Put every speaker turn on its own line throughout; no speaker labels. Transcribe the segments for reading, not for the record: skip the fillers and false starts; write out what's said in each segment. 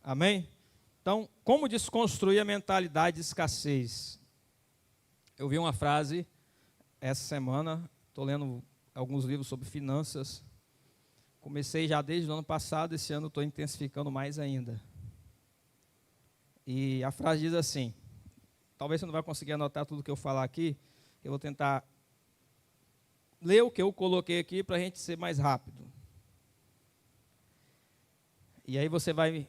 Amém? Então, como desconstruir a mentalidade de escassez? Eu vi uma frase essa semana, estou lendo alguns livros sobre finanças. Comecei já desde o ano passado, esse ano estou intensificando mais ainda. E a frase diz assim, talvez você não vai conseguir anotar tudo que eu falar aqui, eu vou tentar ler o que eu coloquei aqui para a gente ser mais rápido. E aí você vai,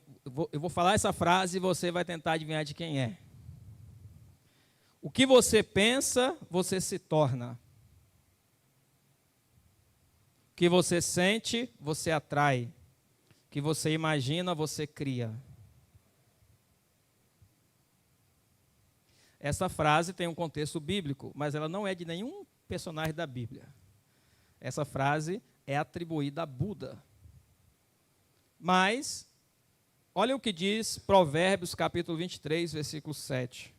eu vou falar essa frase e você vai tentar adivinhar de quem é. O que você pensa, você se torna. O que você sente, você atrai. O que você imagina, você cria. Essa frase tem um contexto bíblico, mas ela não é de nenhum personagem da Bíblia. Essa frase é atribuída a Buda. Mas, olha o que diz Provérbios capítulo 23, versículo 7.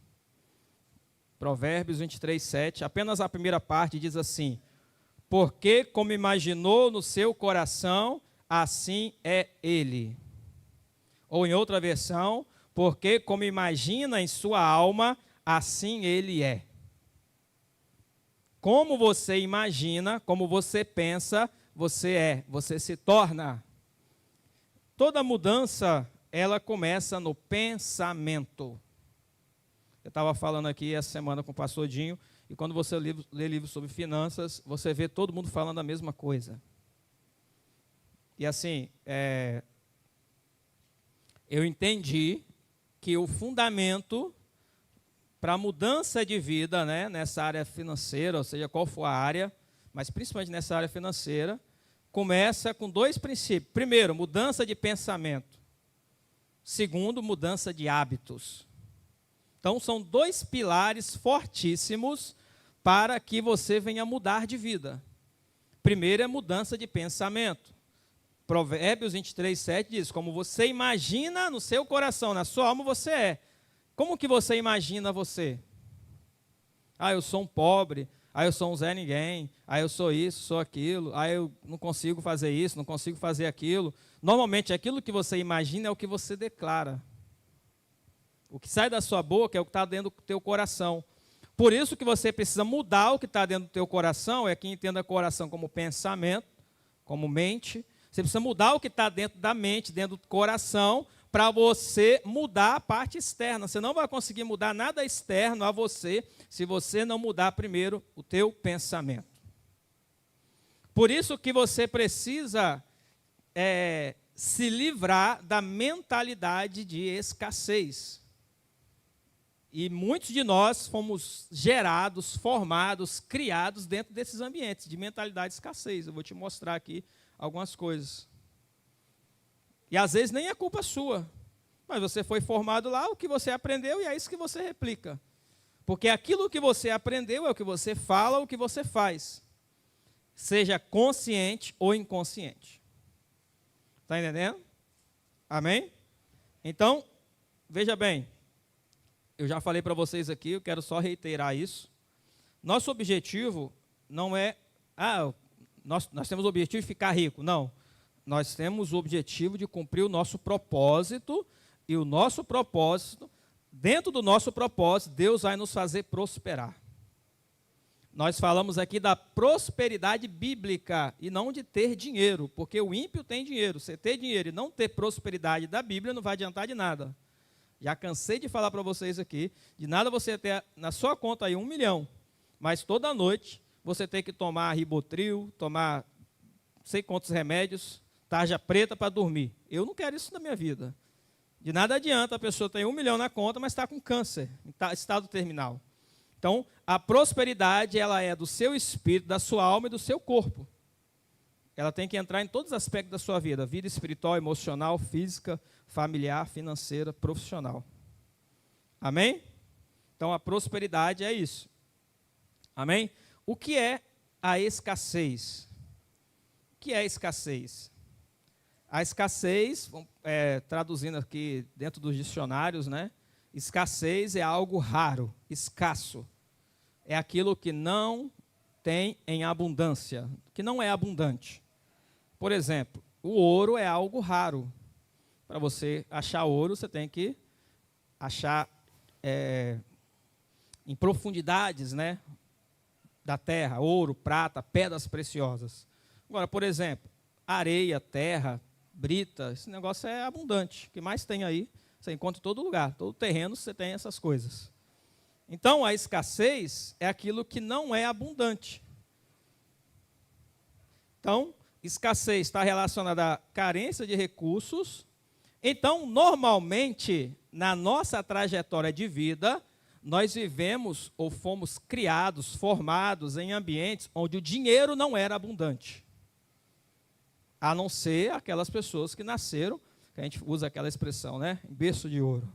Provérbios 23, 7, apenas a primeira parte diz assim: porque como imaginou no seu coração, assim é ele. Ou em outra versão, porque como imagina em sua alma, assim ele é. Como você imagina, como você pensa, você é, você se torna. Toda mudança, ela começa no pensamento. Eu estava falando aqui essa semana com o pastor Dinho, e quando você lê livros sobre finanças, você vê todo mundo falando a mesma coisa. E assim, eu entendi que o fundamento para a mudança de vida, né, nessa área financeira, ou seja, qual for a área, mas principalmente nessa área financeira, começa com dois princípios. Primeiro, mudança de pensamento. Segundo, mudança de hábitos. Então, são dois pilares fortíssimos para que você venha mudar de vida. Primeiro é mudança de pensamento. Provérbios 23, 7 diz, como você imagina no seu coração, na sua alma, você é. Como que você imagina você? Ah, eu sou um pobre, eu sou um Zé Ninguém, eu sou isso, sou aquilo, eu não consigo fazer isso, não consigo fazer aquilo. Normalmente, aquilo que você imagina é o que você declara. O que sai da sua boca é o que está dentro do teu coração. Por isso que você precisa mudar o que está dentro do teu coração, é que entenda coração como pensamento, como mente. Você precisa mudar o que está dentro da mente, dentro do coração, para você mudar a parte externa. Você não vai conseguir mudar nada externo a você, se você não mudar primeiro o teu pensamento. Por isso que você precisa se livrar da mentalidade de escassez. E muitos de nós fomos gerados, formados, criados dentro desses ambientes de mentalidade de escassez. Eu vou te mostrar aqui algumas coisas. E às vezes nem é culpa sua, mas você foi formado lá, o que você aprendeu, e é isso que você replica. Porque aquilo que você aprendeu é o que você fala, o que você faz. Seja consciente ou inconsciente. Está entendendo? Amém? Então, veja bem. Eu já falei para vocês aqui, eu quero só reiterar isso. Nosso objetivo não é... nós temos o objetivo de ficar rico. Não. Nós temos o objetivo de cumprir o nosso propósito. E o nosso propósito, dentro do nosso propósito, Deus vai nos fazer prosperar. Nós falamos aqui da prosperidade bíblica e não de ter dinheiro. Porque o ímpio tem dinheiro. Você ter dinheiro e não ter prosperidade da Bíblia não vai adiantar de nada. Já cansei de falar para vocês aqui, de nada você ter na sua conta aí 1 milhão, mas toda noite você tem que tomar Ribotril, tomar não sei quantos remédios, tarja preta para dormir. Eu não quero isso na minha vida. De nada adianta a pessoa ter 1 milhão na conta, mas está com câncer, em estado terminal. Então, a prosperidade, ela é do seu espírito, da sua alma e do seu corpo. Ela tem que entrar em todos os aspectos da sua vida, vida espiritual, emocional, física, familiar, financeira, profissional. Amém? Então, a prosperidade é isso. Amém? O que é a escassez? O que é escassez? A escassez, traduzindo aqui dentro dos dicionários, né? Escassez é algo raro, escasso. É aquilo que não tem em abundância, que não é abundante. Por exemplo, o ouro é algo raro. Para você achar ouro, você tem que achar em profundidades, né, da terra, ouro, prata, pedras preciosas. Agora, por exemplo, areia, terra, brita, esse negócio é abundante. O que mais tem aí, você encontra em todo lugar. Todo terreno você tem essas coisas. Então, a escassez é aquilo que não é abundante. Então, escassez está relacionada à carência de recursos. Então, normalmente, na nossa trajetória de vida, nós vivemos ou fomos criados, formados em ambientes onde o dinheiro não era abundante. A não ser aquelas pessoas que nasceram, que a gente usa aquela expressão, né? Em berço de ouro.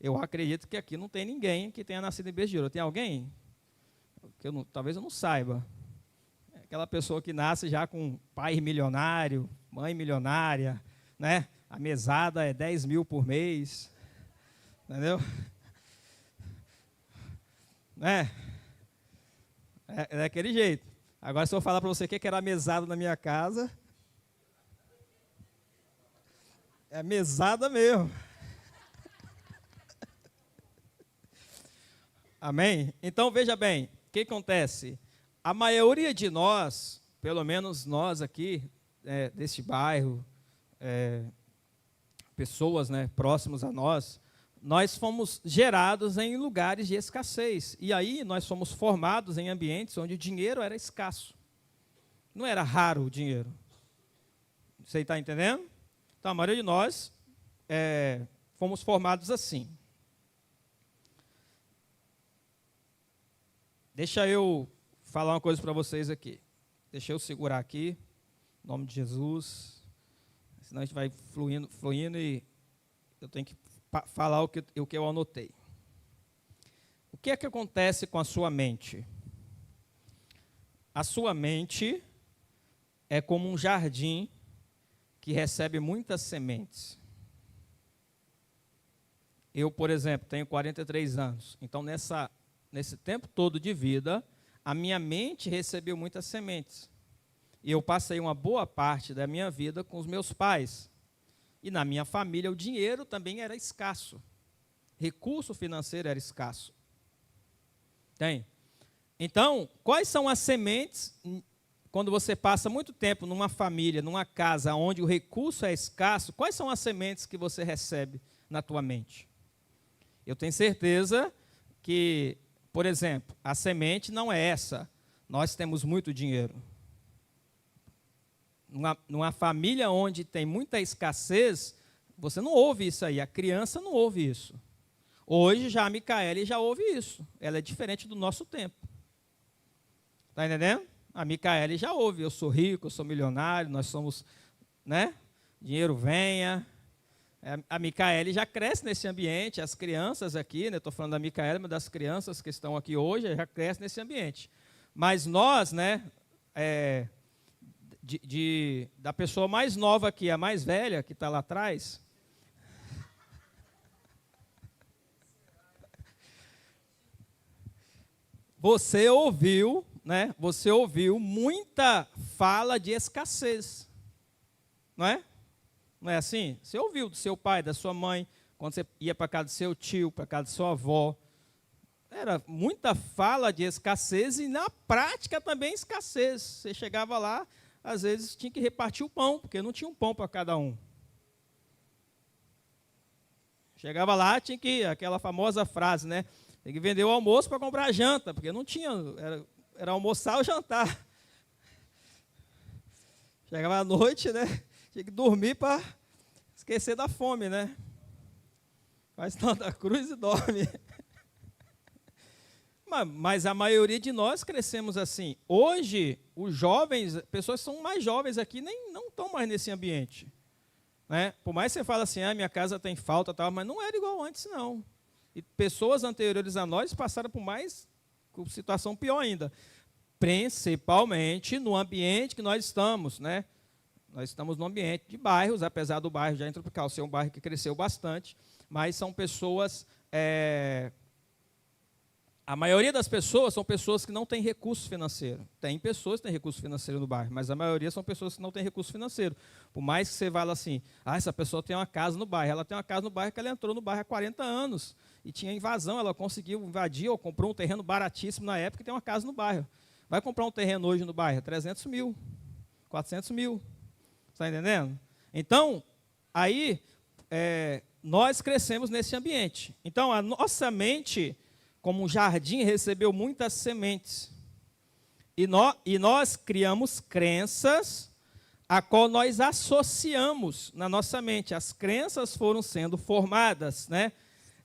Eu acredito que aqui não tem ninguém que tenha nascido em berço de ouro. Tem alguém? Talvez eu não saiba. É aquela pessoa que nasce já com pai milionário, mãe milionária, né? A mesada é 10 mil por mês. Entendeu? É daquele jeito. Agora, se eu falar para você o que era a mesada na minha casa, é mesada mesmo. Amém? Então, veja bem, o que acontece? A maioria de nós, pelo menos nós aqui, deste bairro, pessoas, né, próximos a nós fomos gerados em lugares de escassez. E aí nós fomos formados em ambientes onde o dinheiro era escasso. Não era raro o dinheiro. Você está entendendo? Então, a maioria de nós fomos formados assim. Deixa eu falar uma coisa para vocês aqui. Deixa eu segurar aqui, em nome de Jesus. Senão a gente vai fluindo e eu tenho que falar o que eu anotei. O que é que acontece com a sua mente? A sua mente é como um jardim que recebe muitas sementes. Eu, por exemplo, tenho 43 anos. Então, nesse tempo todo de vida, a minha mente recebeu muitas sementes. E eu passei uma boa parte da minha vida com os meus pais. E na minha família o dinheiro também era escasso. Recurso financeiro era escasso. Tem? Então, quais são as sementes, quando você passa muito tempo numa família, numa casa onde o recurso é escasso, quais são as sementes que você recebe na tua mente? Eu tenho certeza que, por exemplo, a semente não é essa. Nós temos muito dinheiro. Numa família onde tem muita escassez, você não ouve isso aí, a criança não ouve isso. Hoje, já a Micaele já ouve isso. Ela é diferente do nosso tempo. Está entendendo? A Micaele já ouve, eu sou rico, eu sou milionário, nós somos, né? Dinheiro venha. A Micaele já cresce nesse ambiente, as crianças aqui, né? Estou falando da Micaele, mas das crianças que estão aqui hoje, já crescem nesse ambiente. Mas nós, né? Da pessoa mais nova aqui, a mais velha, que está lá atrás. Você ouviu, né? Você ouviu muita fala de escassez. Não é? Não é assim? Você ouviu do seu pai, da sua mãe, quando você ia para casa do seu tio, para casa da sua avó. Era muita fala de escassez e na prática também escassez. Você chegava lá, às vezes tinha que repartir o pão, porque não tinha um pão para cada um. Chegava lá, tinha que, aquela famosa frase, né? Tem que vender o almoço para comprar a janta, porque não tinha, era almoçar ou jantar. Chegava à noite, né? Tinha que dormir para esquecer da fome, né? Faz tanta cruz e dorme. Mas a maioria de nós crescemos assim. Hoje, os jovens, pessoas que são mais jovens aqui, não estão mais nesse ambiente. Né? Por mais que você fale assim, minha casa tem falta, tal, mas não era igual antes, não. E pessoas anteriores a nós passaram com situação pior ainda. Principalmente no ambiente que nós estamos, né? Nós estamos num ambiente de bairros, apesar do bairro Jardim Tropical ser um bairro que cresceu bastante, mas são pessoas A maioria das pessoas são pessoas que não têm recurso financeiro. Tem pessoas que têm recurso financeiro no bairro, mas a maioria são pessoas que não têm recurso financeiro. Por mais que você fale assim, essa pessoa tem uma casa no bairro. Ela tem uma casa no bairro que ela entrou no bairro há 40 anos e tinha invasão, ela conseguiu invadir ou comprou um terreno baratíssimo na época e tem uma casa no bairro. Vai comprar um terreno hoje no bairro, 300 mil, 400 mil. Está entendendo? Então, aí, nós crescemos nesse ambiente. Então, a nossa mente, como um jardim, recebeu muitas sementes. E nós criamos crenças a qual nós associamos na nossa mente. As crenças foram sendo formadas, né?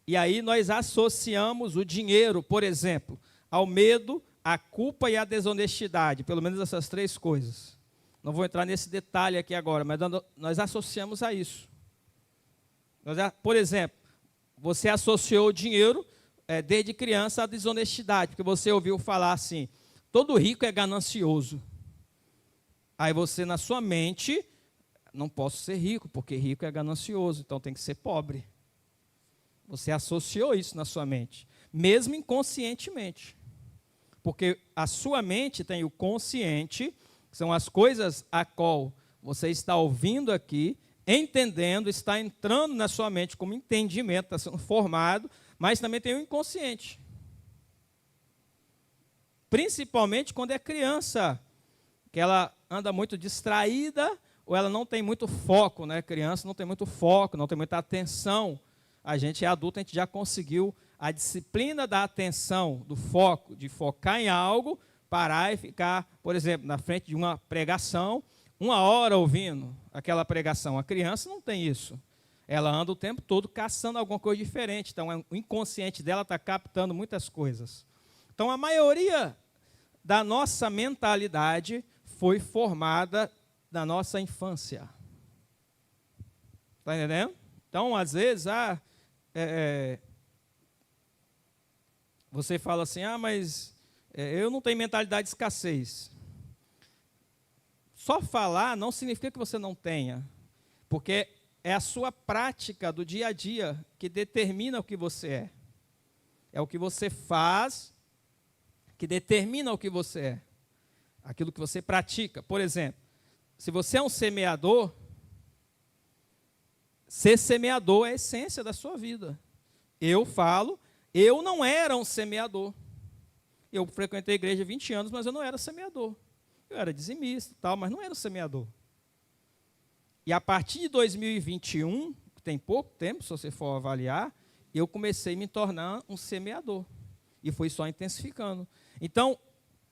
E aí nós associamos o dinheiro, por exemplo, ao medo, à culpa e à desonestidade. Pelo menos essas três coisas. Não vou entrar nesse detalhe aqui agora, mas nós associamos a isso. Por exemplo, você associou o dinheiro desde criança à desonestidade, porque você ouviu falar assim, todo rico é ganancioso. Aí você, na sua mente, não posso ser rico, porque rico é ganancioso, então tem que ser pobre. Você associou isso na sua mente, mesmo inconscientemente. Porque a sua mente tem o consciente, que são as coisas a qual você está ouvindo aqui, entendendo, está entrando na sua mente como entendimento, está sendo formado, mas também tem o inconsciente. Principalmente quando é criança, que ela anda muito distraída ou ela não tem muito foco, né? Criança não tem muito foco, não tem muita atenção. A gente é adulto, a gente já conseguiu a disciplina da atenção, do foco, de focar em algo, parar e ficar, por exemplo, na frente de uma pregação, 1 hora ouvindo aquela pregação. A criança não tem isso. Ela anda o tempo todo caçando alguma coisa diferente. Então, o inconsciente dela está captando muitas coisas. Então, a maioria da nossa mentalidade foi formada na nossa infância. Está entendendo? Então, às vezes, você fala assim, mas eu não tenho mentalidade de escassez. Só falar não significa que você não tenha, porque é a sua prática do dia a dia que determina o que você é. É o que você faz que determina o que você é. Aquilo que você pratica. Por exemplo, se você é um semeador, ser semeador é a essência da sua vida. Eu não era um semeador. Eu frequentei a igreja há 20 anos, mas eu não era semeador. Eu era dizimista e tal, mas não era um semeador. E a partir de 2021, que tem pouco tempo, se você for avaliar, eu comecei a me tornar um semeador. E foi só intensificando. Então,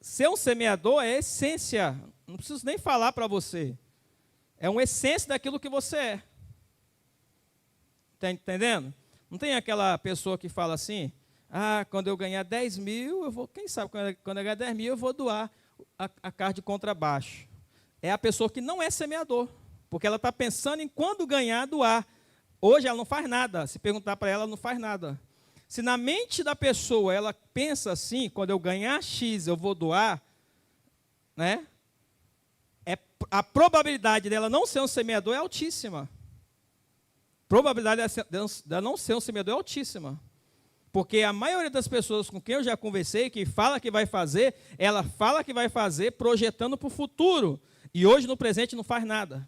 ser um semeador é a essência. Não preciso nem falar para você. É uma essência daquilo que você é. Está entendendo? Não tem aquela pessoa que fala assim, quando eu ganhar 10 mil, eu vou, quem sabe, quando eu ganhar 10 mil, eu vou doar a carta de contrabaixo. É a pessoa que não é semeador, porque ela está pensando em quando ganhar, doar. Hoje ela não faz nada, se perguntar para ela, ela não faz nada. Se na mente da pessoa ela pensa assim, quando eu ganhar X eu vou doar, né? A probabilidade dela não ser um semeador é altíssima. A probabilidade dela não ser um semeador é altíssima. Porque a maioria das pessoas com quem eu já conversei, que fala que vai fazer, ela fala que vai fazer projetando para o futuro. E hoje, no presente, não faz nada.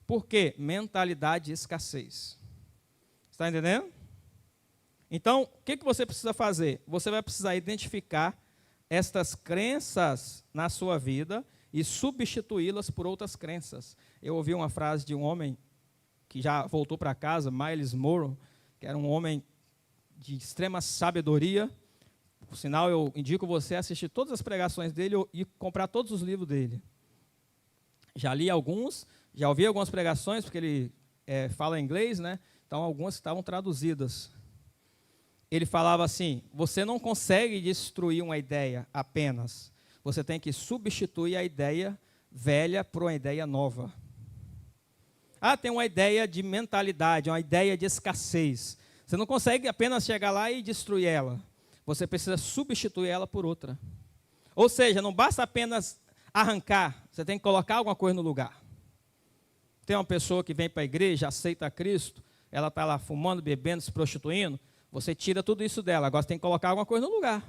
Por quê? Mentalidade de escassez. Está entendendo? Então, o que você precisa fazer? Você vai precisar identificar estas crenças na sua vida e substituí-las por outras crenças. Eu ouvi uma frase de um homem que já voltou para casa, Miles Monroe, que era um homem de extrema sabedoria. Por sinal, eu indico você a assistir todas as pregações dele e comprar todos os livros dele. Já li alguns, já ouvi algumas pregações, porque ele fala inglês, né? Então, algumas estavam traduzidas. Ele falava assim, você não consegue destruir uma ideia apenas. Você tem que substituir a ideia velha por uma ideia nova. Tem uma ideia de mentalidade, uma ideia de escassez. Você não consegue apenas chegar lá e destruir ela. Você precisa substituir ela por outra. Ou seja, não basta apenas arrancar, você tem que colocar alguma coisa no lugar. Tem uma pessoa que vem para a igreja, aceita Cristo, ela está lá fumando, bebendo, se prostituindo. Você tira tudo isso dela, agora você tem que colocar alguma coisa no lugar.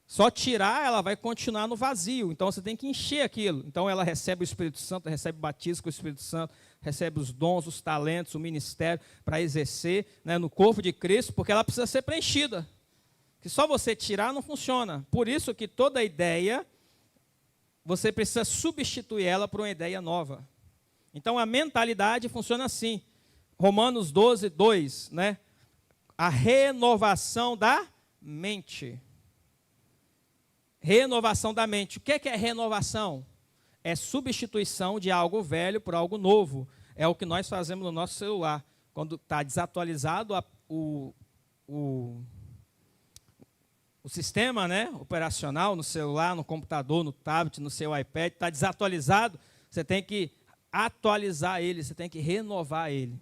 Só tirar, ela vai continuar no vazio. Então você tem que encher aquilo. Então ela recebe o Espírito Santo, recebe o batismo com o Espírito Santo, recebe os dons, os talentos, o ministério para exercer, né, no corpo de Cristo, porque ela precisa ser preenchida. Que só você tirar não funciona. Por isso que toda ideia, você precisa substituir ela por uma ideia nova. Então a mentalidade funciona assim. Romanos 12, 2, né? A renovação da mente. Renovação da mente. O que é renovação? É substituição de algo velho por algo novo. É o que nós fazemos no nosso celular. Quando está desatualizado o sistema, né, operacional no celular, no computador, no tablet, no seu iPad, está desatualizado, você tem que atualizar ele, você tem que renovar ele.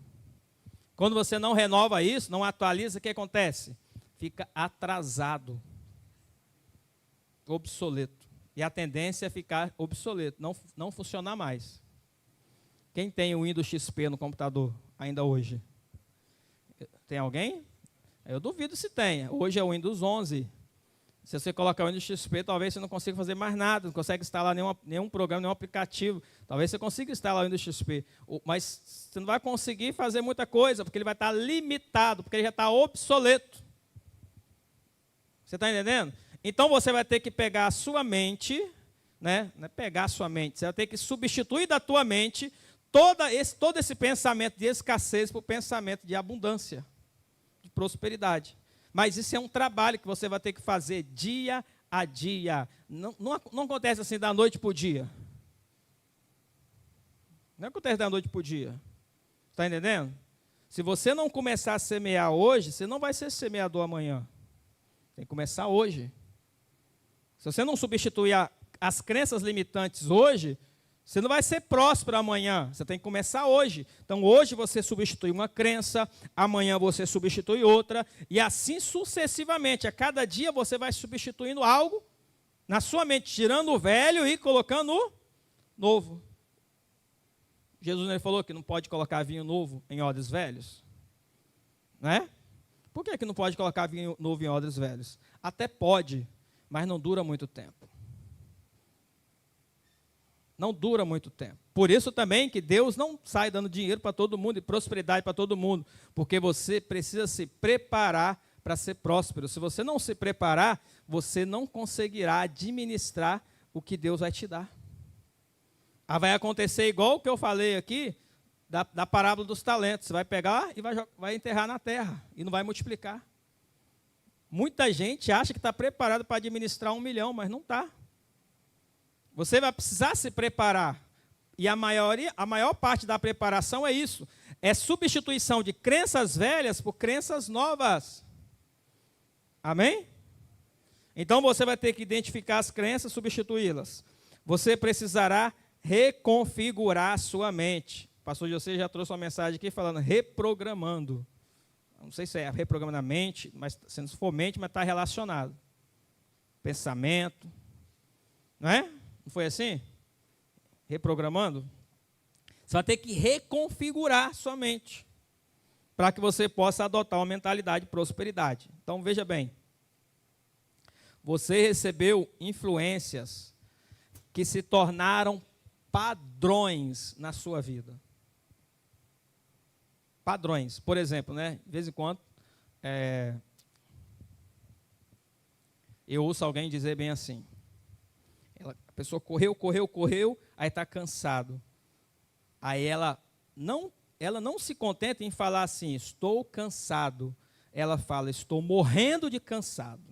Quando você não renova isso, não atualiza, o que acontece? Fica atrasado. Obsoleto. E a tendência é ficar obsoleto, não funcionar mais. Quem tem o Windows XP no computador ainda hoje? Tem alguém? Eu duvido se tenha. Hoje é o Windows 11. Se você colocar o Windows XP, talvez você não consiga fazer mais nada, não consegue instalar nenhum programa, nenhum aplicativo. Talvez você consiga instalar o Windows XP, mas você não vai conseguir fazer muita coisa, porque ele vai estar limitado, porque ele já está obsoleto. Você está entendendo? Então você vai ter que pegar a sua mente, né? Não é pegar a sua mente, você vai ter que substituir da tua mente todo esse pensamento de escassez por pensamento de abundância, de prosperidade. Mas isso é um trabalho que você vai ter que fazer dia a dia. Não acontece assim da noite para o dia. Não acontece da noite para o dia. Está entendendo? Se você não começar a semear hoje, você não vai ser semeador amanhã. Tem que começar hoje. Se você não substituir as crenças limitantes hoje, você não vai ser próspero amanhã. Você tem que começar hoje. Então, hoje você substitui uma crença, amanhã você substitui outra, e assim sucessivamente. A cada dia você vai substituindo algo na sua mente, tirando o velho e colocando o novo. Jesus ele falou que não pode colocar vinho novo em odres velhos. Né? Por que não pode colocar vinho novo em odres velhos? Até pode, mas não dura muito tempo. Não dura muito tempo. Por isso também que Deus não sai dando dinheiro para todo mundo e prosperidade para todo mundo, porque você precisa se preparar para ser próspero. Se você não se preparar, você não conseguirá administrar o que Deus vai te dar. Vai acontecer igual o que eu falei aqui, da parábola dos talentos. Você vai pegar e vai enterrar na terra e não vai multiplicar. Muita gente acha que está preparado para administrar 1 milhão, mas não está. Você vai precisar se preparar. E a maior parte da preparação é isso. É substituição de crenças velhas por crenças novas. Amém? Então você vai ter que identificar as crenças e substituí-las. Você precisará reconfigurar a sua mente. O pastor José já trouxe uma mensagem aqui falando reprogramando. Não sei se é reprogramando a mente, mas se não for mente, mas está relacionado. Pensamento. Não é? Não foi assim? Reprogramando? Você vai ter que reconfigurar sua mente para que você possa adotar uma mentalidade de prosperidade. Então, veja bem. Você recebeu influências que se tornaram padrões na sua vida. Padrões. Por exemplo, né, de vez em quando, eu ouço alguém dizer bem assim. A pessoa correu, aí está cansado. Aí ela não se contenta em falar assim, estou cansado. Ela fala, estou morrendo de cansado.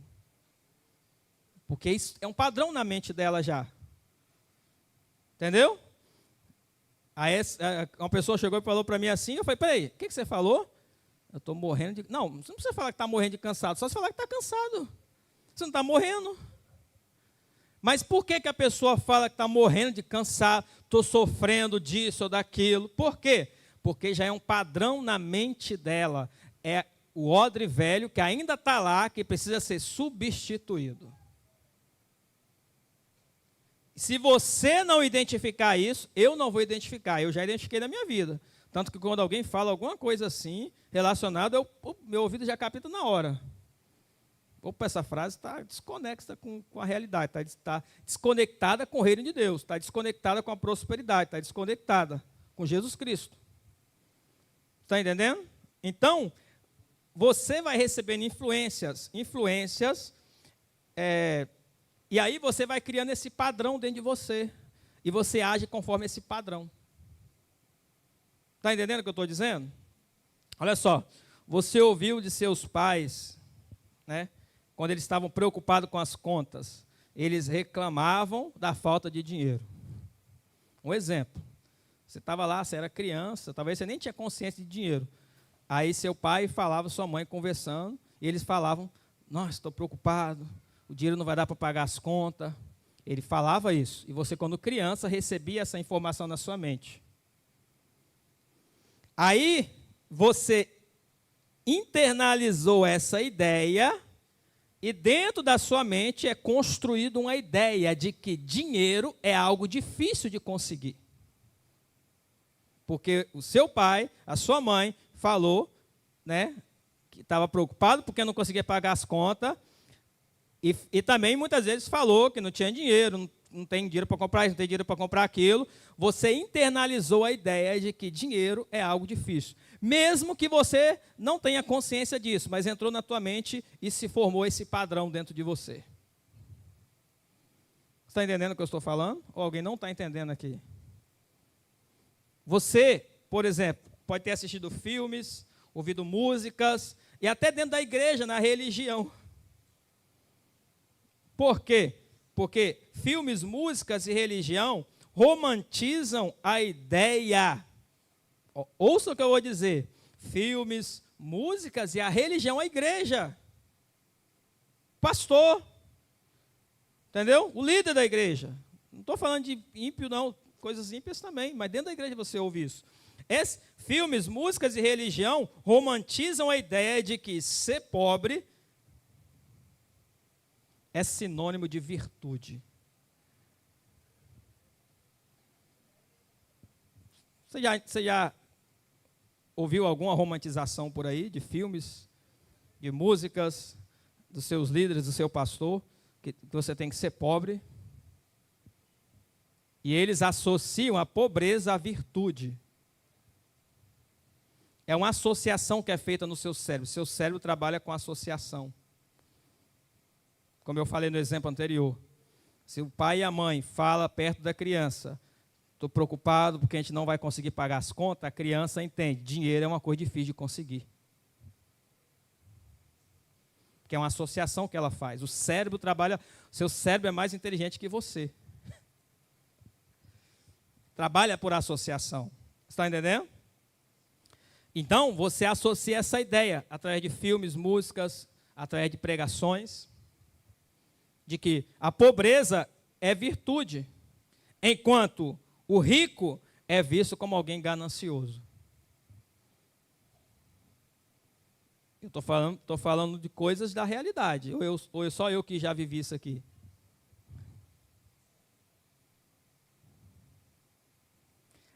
Porque isso é um padrão na mente dela já. Entendeu? Aí uma pessoa chegou e falou para mim assim, eu falei, peraí, o que você falou? Eu estou morrendo de... Não, você não precisa falar que está morrendo de cansado, só se falar que está cansado. Você não está morrendo. Mas por que a pessoa fala que está morrendo de cansado, estou sofrendo disso ou daquilo? Por quê? Porque já é um padrão na mente dela. É o odre velho que ainda está lá, que precisa ser substituído. Se você não identificar isso, eu não vou identificar. Eu já identifiquei na minha vida. Tanto que quando alguém fala alguma coisa assim, relacionada, meu ouvido já capta na hora. Opa, essa frase está desconecta com a realidade, está desconectada com o reino de Deus, está desconectada com a prosperidade, está desconectada com Jesus Cristo. Está entendendo? Então, você vai recebendo influências, e aí você vai criando esse padrão dentro de você, e você age conforme esse padrão. Está entendendo o que eu estou dizendo? Olha só, você ouviu de seus pais, né, quando eles estavam preocupados com as contas, eles reclamavam da falta de dinheiro. Um exemplo, você estava lá, você era criança, talvez você nem tinha consciência de dinheiro. Aí seu pai falava, sua mãe conversando, e eles falavam, nossa, estou preocupado, o dinheiro não vai dar para pagar as contas. Ele falava isso, e você, quando criança, recebia essa informação na sua mente. Aí, você internalizou essa ideia, e dentro da sua mente é construída uma ideia de que dinheiro é algo difícil de conseguir. Porque o seu pai, a sua mãe, falou, né, que estava preocupado porque não conseguia pagar as contas, e também muitas vezes falou que não tinha dinheiro, não tem dinheiro para comprar isso, não tem dinheiro para comprar aquilo. Você internalizou a ideia de que dinheiro é algo difícil. Mesmo que você não tenha consciência disso, mas entrou na tua mente e se formou esse padrão dentro de você. Está entendendo o que eu estou falando? Ou alguém não está entendendo aqui? Você, por exemplo, pode ter assistido filmes, ouvido músicas, e até dentro da igreja, na religião. Por quê? Porque filmes, músicas e religião romantizam a ideia. Ouça o que eu vou dizer. Filmes, músicas e a religião, a igreja. Pastor. Entendeu? O líder da igreja. Não estou falando de ímpio, não. Coisas ímpias também. Mas dentro da igreja você ouve isso. Filmes, músicas e religião romantizam a ideia de que ser pobre é sinônimo de virtude. Você já ouviu alguma romantização por aí de filmes, de músicas, dos seus líderes, do seu pastor, que você tem que ser pobre? E eles associam a pobreza à virtude. É uma associação que é feita no seu cérebro. Seu cérebro trabalha com associação. Como eu falei no exemplo anterior. Se o pai e a mãe falam perto da criança, estou preocupado porque a gente não vai conseguir pagar as contas, a criança entende, dinheiro é uma coisa difícil de conseguir. Porque é uma associação que ela faz. O cérebro trabalha, seu cérebro é mais inteligente que você. Trabalha por associação. Está entendendo? Então, você associa essa ideia através de filmes, músicas, através de pregações, de que a pobreza é virtude, enquanto o rico é visto como alguém ganancioso. Eu estou falando de coisas da realidade, ou só eu que já vivi isso aqui.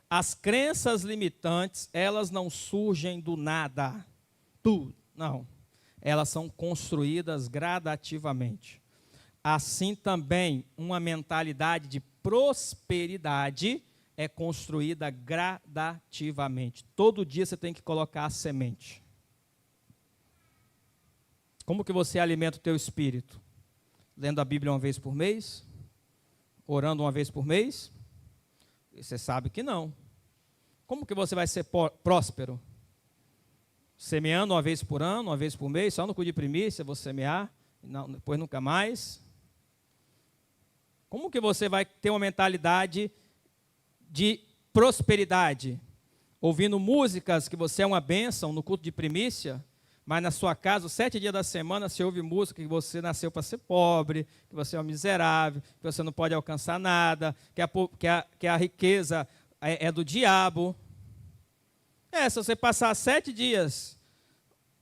As crenças limitantes, elas não surgem do nada. Não. Elas são construídas gradativamente. Assim também, uma mentalidade de prosperidade é construída gradativamente. Todo dia você tem que colocar a semente. Como que você alimenta o teu espírito? Lendo a Bíblia uma vez por mês? Orando uma vez por mês? Você sabe que não. Como que você vai ser próspero? Semeando uma vez por ano, uma vez por mês, só no culto de primícia vou semear, não, depois nunca mais. Como que você vai ter uma mentalidade de prosperidade? Ouvindo músicas que você é uma bênção no culto de primícia, mas na sua casa, os 7 dias da semana, você ouve música que você nasceu para ser pobre, que você é um miserável, que você não pode alcançar nada, que a riqueza é do diabo. Se você passar 7 dias,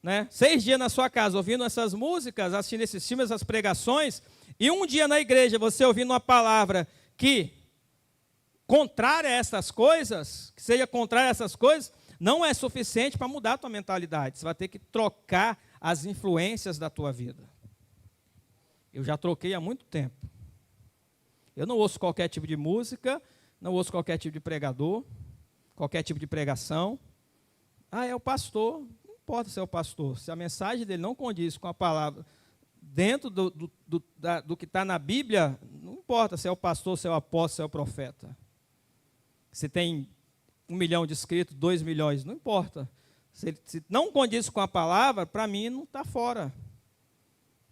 né, 6 dias na sua casa, ouvindo essas músicas, assistindo esses filmes, essas pregações, e um dia na igreja você ouvindo uma palavra que contrária a essas coisas, que seja contrária a essas coisas, não é suficiente para mudar a tua mentalidade. Você vai ter que trocar as influências da tua vida. Eu já troquei há muito tempo. Eu não ouço qualquer tipo de música, não ouço qualquer tipo de pregador, qualquer tipo de pregação. Ah, é o pastor. Não importa se é o pastor. Se a mensagem dele não condiz com a palavra dentro do que está na Bíblia, não importa se é o pastor, se é o apóstolo, se é o profeta. Se tem 1 milhão de inscritos, 2 milhões, não importa. Se não condiz com a palavra, para mim não está fora.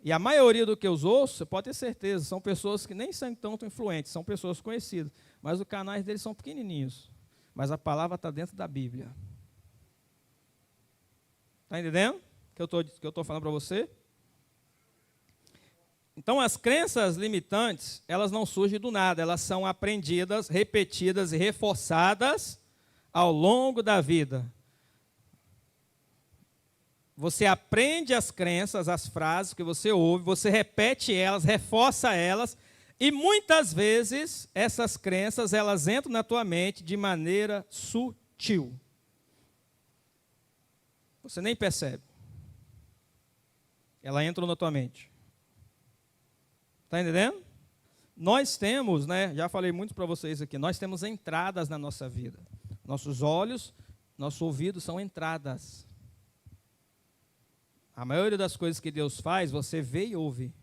E a maioria do que eu ouço, você pode ter certeza, são pessoas que nem são tanto influentes, são pessoas conhecidas, mas os canais deles são pequenininhos. Mas a palavra está dentro da Bíblia. Está entendendo o que eu estou falando para você? Então, as crenças limitantes, elas não surgem do nada, elas são aprendidas, repetidas e reforçadas ao longo da vida. Você aprende as crenças, as frases que você ouve, você repete elas, reforça elas, e muitas vezes essas crenças, elas entram na tua mente de maneira sutil. Você nem percebe. Ela entra na tua mente. Está entendendo? Nós temos, né, já falei muito para vocês aqui, nós temos entradas na nossa vida. Nossos olhos, nossos ouvidos são entradas. A maioria das coisas que Deus faz, você vê e ouve.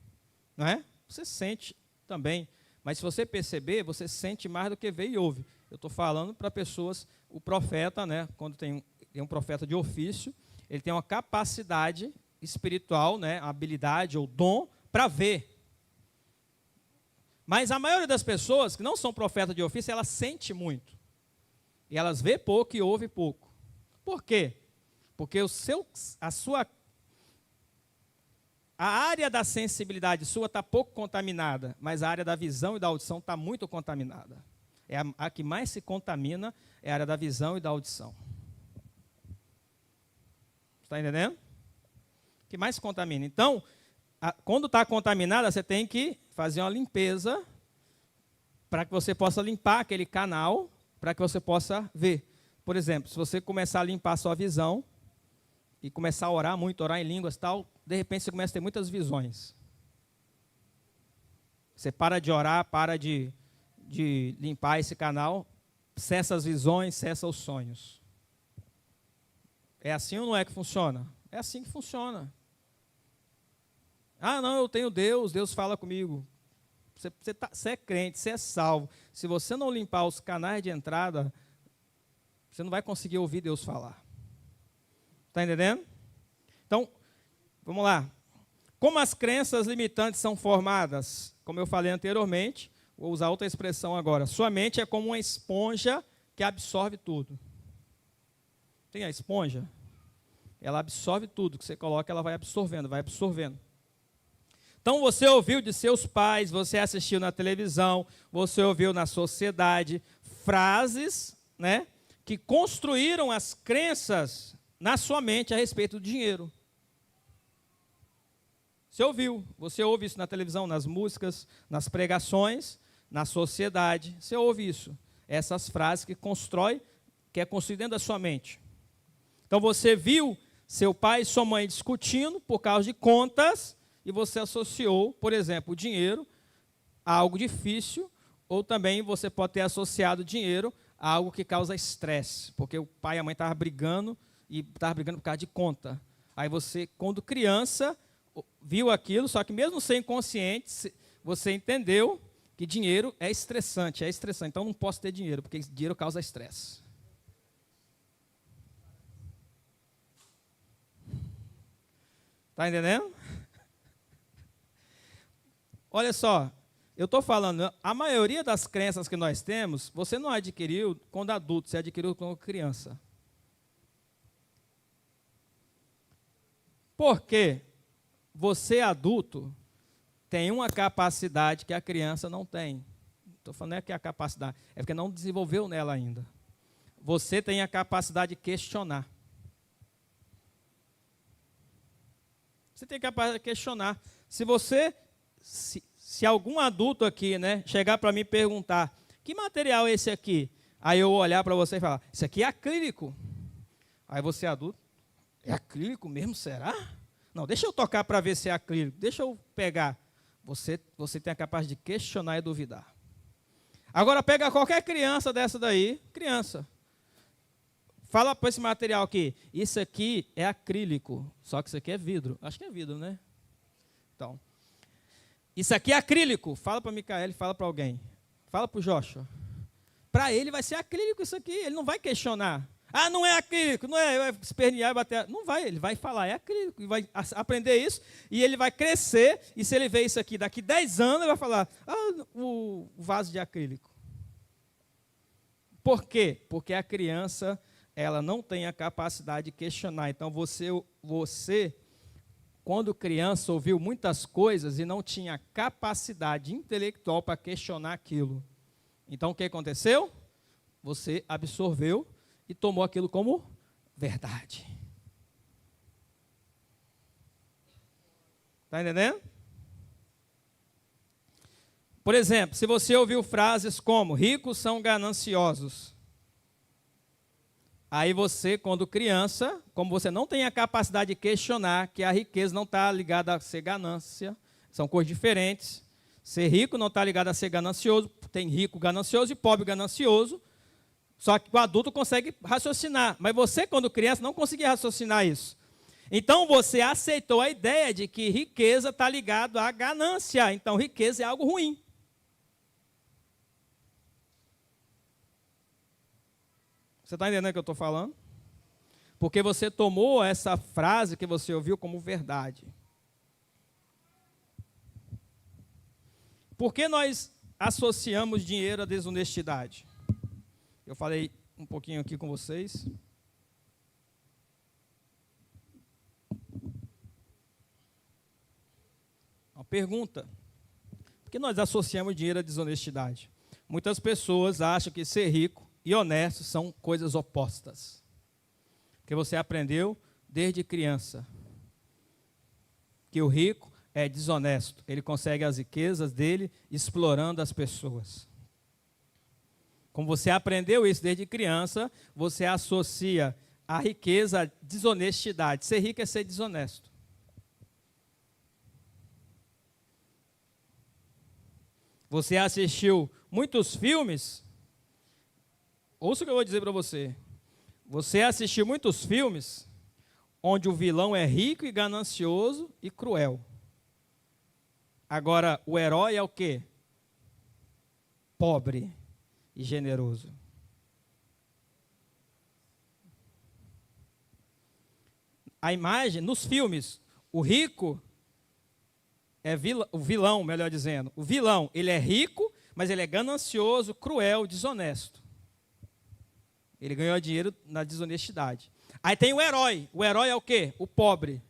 Não é? Você sente também. Mas se você perceber, você sente mais do que vê e ouve. Eu estou falando para pessoas, o profeta, né, quando tem um profeta de ofício, ele tem uma capacidade espiritual, né, habilidade ou dom para ver. Mas a maioria das pessoas que não são profetas de ofício, elas sentem muito. E elas vê pouco e ouvem pouco. Por quê? Porque a área da sensibilidade sua está pouco contaminada, mas a área da visão e da audição está muito contaminada. A que mais se contamina é a área da visão e da audição. Está entendendo? O que mais se contamina. Então, quando está contaminada, você tem que fazer uma limpeza para que você possa limpar aquele canal, para que você possa ver. Por exemplo, se você começar a limpar a sua visão e começar a orar muito, orar em línguas e tal, de repente você começa a ter muitas visões. Você para de orar, para de limpar esse canal, cessa as visões, cessa os sonhos. É assim ou não é que funciona? É assim que funciona. Ah, não, eu tenho Deus, Deus fala comigo. Você é crente, você é salvo. Se você não limpar os canais de entrada, você não vai conseguir ouvir Deus falar. Está entendendo? Então, vamos lá. Como as crenças limitantes são formadas? Como eu falei anteriormente, vou usar outra expressão agora. Sua mente é como uma esponja que absorve tudo. Tem a esponja? Ela absorve tudo que você coloca, ela vai absorvendo, vai absorvendo. Então, você ouviu de seus pais, você assistiu na televisão, você ouviu na sociedade, frases, né, que construíram as crenças na sua mente a respeito do dinheiro. Você ouve isso na televisão, nas músicas, nas pregações, na sociedade, você ouve isso. Essas frases que é construído dentro da sua mente. Então, você viu seu pai e sua mãe discutindo por causa de contas, e você associou, por exemplo, o dinheiro a algo difícil, ou também você pode ter associado o dinheiro a algo que causa estresse, porque o pai e a mãe estavam brigando, e estavam brigando por causa de conta. Aí você, quando criança, viu aquilo, só que mesmo sem consciente, você entendeu que dinheiro é estressante, então não posso ter dinheiro, porque dinheiro causa estresse. Está entendendo? Olha só, eu estou falando, a maioria das crenças que nós temos, você não adquiriu quando adulto, você adquiriu quando criança. Porque você adulto tem uma capacidade que a criança não tem. Estou falando não é que é a capacidade, é porque não desenvolveu nela ainda. Você tem a capacidade de questionar. Você tem a capacidade de questionar. Se algum adulto aqui, né, chegar para mim e perguntar, que material é esse aqui? Aí eu olhar para você e falar, isso aqui é acrílico. Aí você é adulto, é acrílico mesmo, será? Não, deixa eu tocar para ver se é acrílico, deixa eu pegar. Você tem a capacidade de questionar e duvidar. Agora pega qualquer criança dessa daí, criança. Fala para esse material aqui, isso aqui é acrílico, só que isso aqui é vidro. Acho que é vidro, né? Então, isso aqui é acrílico. Fala para Micaele, fala para alguém. Fala para o Joshua. Para ele vai ser acrílico isso aqui, ele não vai questionar. Ah, não é acrílico, não é, vai espernear e bater. Não vai, ele vai falar, é acrílico, e vai aprender isso, e ele vai crescer, e se ele ver isso aqui daqui 10 anos, ele vai falar, o vaso de acrílico. Por quê? Porque a criança, ela não tem a capacidade de questionar. Então, você, quando criança, ouviu muitas coisas e não tinha capacidade intelectual para questionar aquilo. Então, o que aconteceu? Você absorveu e tomou aquilo como verdade. Está entendendo? Por exemplo, se você ouviu frases como, ricos são gananciosos. Aí você, quando criança, como você não tem a capacidade de questionar que a riqueza não está ligada a ser ganância, são coisas diferentes. Ser rico não está ligado a ser ganancioso, tem rico ganancioso e pobre ganancioso, só que o adulto consegue raciocinar, mas você, quando criança, não conseguia raciocinar isso. Então, você aceitou a ideia de que riqueza está ligado à ganância, então riqueza é algo ruim. Você está entendendo o que eu estou falando? Porque você tomou essa frase que você ouviu como verdade. Por que nós associamos dinheiro à desonestidade? Eu falei um pouquinho aqui com vocês. Uma pergunta. Por que nós associamos dinheiro à desonestidade? Muitas pessoas acham que ser rico e honesto são coisas opostas. Porque você aprendeu desde criança que o rico é desonesto. Ele consegue as riquezas dele explorando as pessoas. Como você aprendeu isso desde criança, você associa a riqueza à desonestidade. Ser rico é ser desonesto. Você assistiu muitos filmes. Ouça o que eu vou dizer para você. Você assistiu muitos filmes onde o vilão é rico e ganancioso e cruel. Agora, o herói é o quê? Pobre e generoso. A imagem, nos filmes, o rico é o vilão, melhor dizendo. O vilão, ele é rico, mas ele é ganancioso, cruel, desonesto. Ele ganhou dinheiro na desonestidade. Aí tem o herói. O herói é o quê? O pobre.